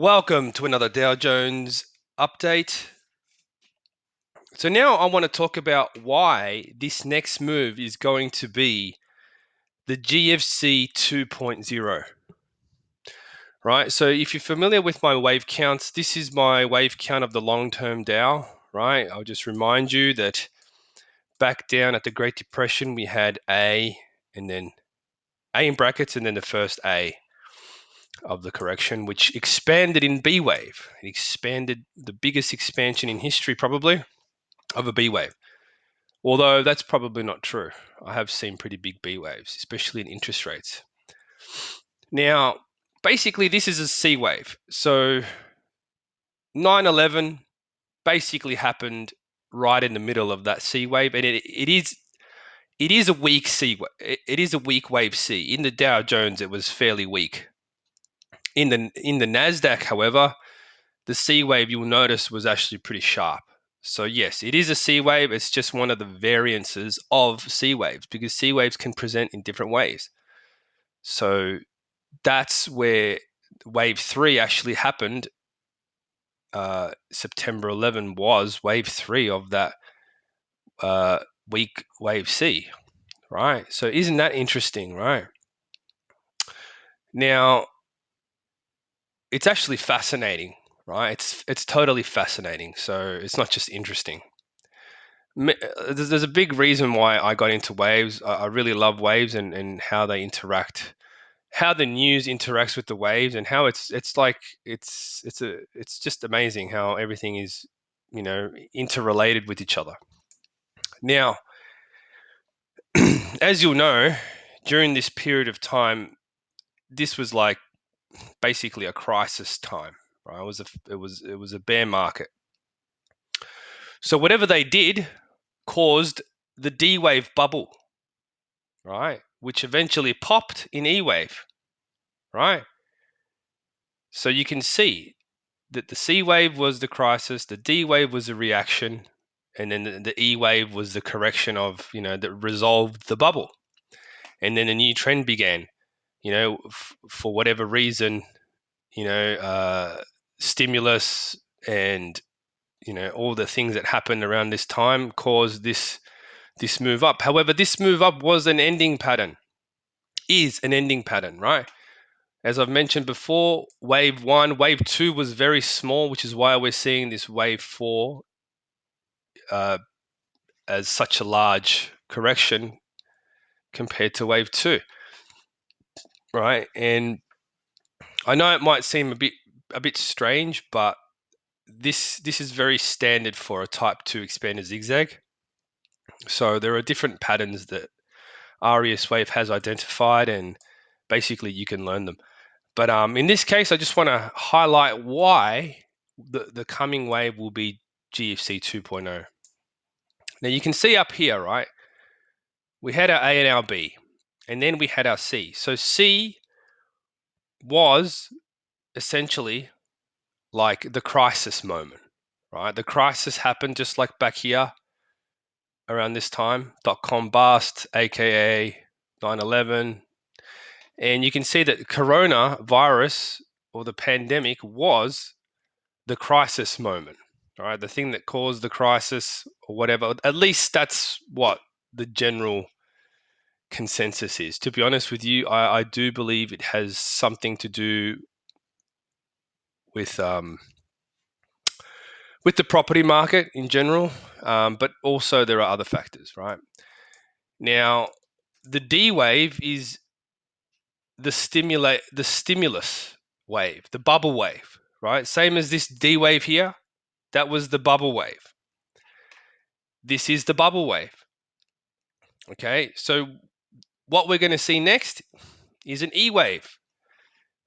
Welcome to another Dow Jones update. So now I want to talk about why this next move is going to be the GFC 2.0. Right, so if you're familiar with my wave counts, this is my wave count of the long-term Dow, right? I'll just remind you that back down at the Great Depression, we had A and then A in brackets and then the first A of the correction, which expanded in B wave. It expanded, the biggest expansion in history probably, of a B wave. Although that's probably not true. I have seen pretty big B waves, especially in interest rates. Now, basically, this is a C wave. So 9/11 basically happened right in the middle of that C wave, and it is a weak C. It is a weak wave C. In the Dow Jones, it was fairly weak. In the Nasdaq, however, the C wave you'll notice was actually pretty sharp. So yes, it is a C wave. It's just one of the variances of C waves because C waves can present in different ways. So that's where wave 3 actually happened. September 11 was wave 3 of that weak wave C, right? So isn't that interesting, right? Now, it's actually fascinating, right? It's totally fascinating. So it's not just interesting. There's a big reason why I got into waves. I really love waves and how they interact, how the news interacts with the waves, and how it's just amazing how everything is, interrelated with each other. Now, as you'll know, during this period of time, this was like basically a crisis time, right? It was a bear market. So whatever they did caused the D wave bubble, right? Which eventually popped in E wave, right? So you can see that the C wave was the crisis, the D wave was a reaction, and then the E wave was the correction of, that resolved the bubble. And then a new trend began, for whatever reason, stimulus and, all the things that happened around this time caused this move up. However, this move up was an ending pattern, is an ending pattern, right? As I've mentioned before, wave 1, wave 2 was very small, which is why we're seeing this wave 4 as such a large correction compared to wave 2, right? And I know it might seem a bit strange, but this is very standard for a type 2 expanded zigzag. So there are different patterns that RES Wave has identified, and basically you can learn them. But in this case, I just want to highlight why the coming wave will be GFC 2.0. Now you can see up here, right? We had our A and our B, and then we had our C. So C was essentially like the crisis moment, right? The crisis happened just like back here around this time, .com bust, aka 9/11. And you can see that coronavirus or the pandemic was the crisis moment, right? The thing that caused the crisis or whatever. At least that's what the general consensus is. To be honest with you, I do believe it has something to do with the property market in general, but also there are other factors, right? Now, the D wave is the stimulus wave, the bubble wave, right? Same as this D wave here, that was the bubble wave. This is the bubble wave. Okay, so what we're going to see next is an E wave.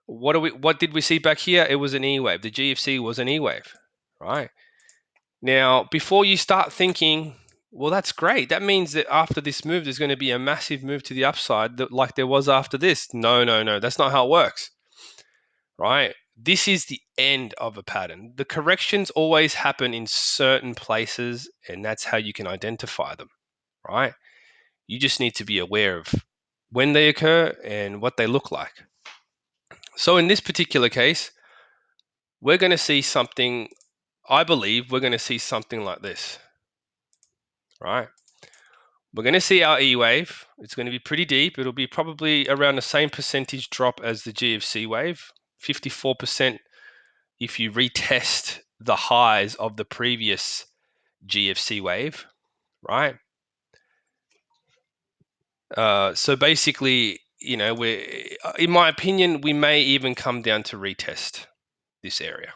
What did we see back here? It was an E wave. The GFC was an E wave, right? Now, before you start thinking, well, that's great. That means that after this move, there's going to be a massive move to the upside, like there was after this. No. That's not how it works, right? This is the end of a pattern. The corrections always happen in certain places, and that's how you can identify them, right? You just need to be aware of when they occur and what they look like. So in this particular case, we're going to see something, I believe we're going to see something like this, right? We're going to see our E wave. It's going to be pretty deep. It'll be probably around the same percentage drop as the GFC wave, 54% if you retest the highs of the previous GFC wave, right? So basically, you know, in my opinion, we may even come down to retest this area,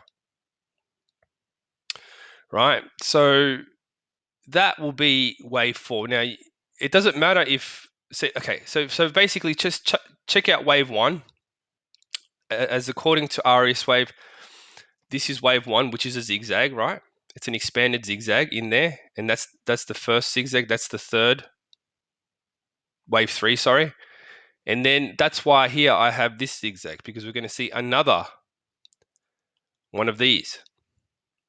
right? So that will be wave 4. Now, it doesn't matter if, okay, so basically just check out wave 1 as according to RS wave. This is wave 1, which is a zigzag, right? It's an expanded zigzag in there, and that's the first zigzag. That's the third, wave 3, sorry. And then that's why here I have this zigzag, because we're going to see another one of these,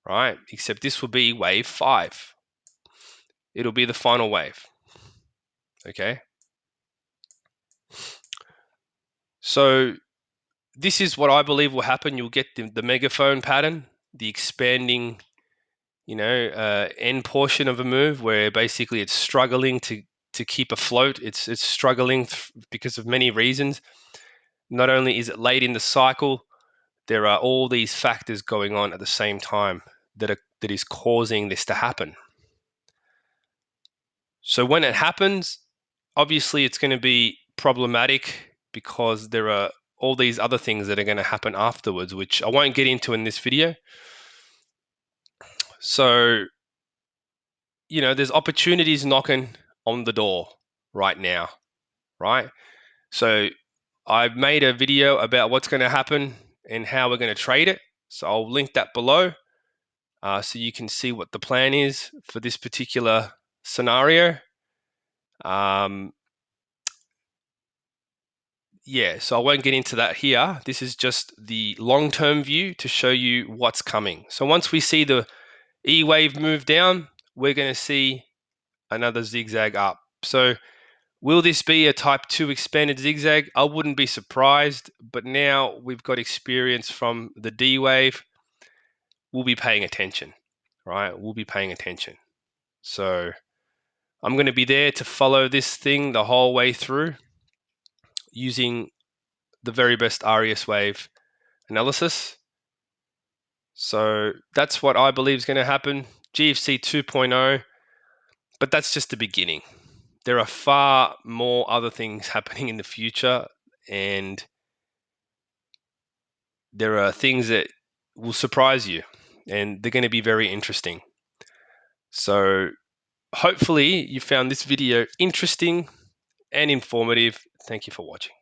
right? Except this will be wave 5. It'll be the final wave, okay? So this is what I believe will happen. You'll get the megaphone pattern, the expanding, end portion of a move where basically it's struggling to keep afloat. It's struggling because of many reasons. Not only is it late in the cycle, there are all these factors going on at the same time that is causing this to happen. So when it happens, obviously it's going to be problematic because there are all these other things that are going to happen afterwards, which I won't get into in this video. So, there's opportunities knocking on the door right now, right? So I've made a video about what's going to happen and how we're going to trade it. So I'll link that below so you can see what the plan is for this particular scenario. Yeah, so I won't get into that here. This is just the long-term view to show you what's coming. So once we see the E wave move down, we're going to see another zigzag up. So will this be a type 2 expanded zigzag? I wouldn't be surprised, but now we've got experience from the D wave. We'll be paying attention, right? We'll be paying attention. So I'm going to be there to follow this thing the whole way through using the very best RES wave analysis. So that's what I believe is going to happen. GFC 2.0, but that's just the beginning. There are far more other things happening in the future, and there are things that will surprise you, and they're going to be very interesting. So hopefully you found this video interesting and informative. Thank you for watching.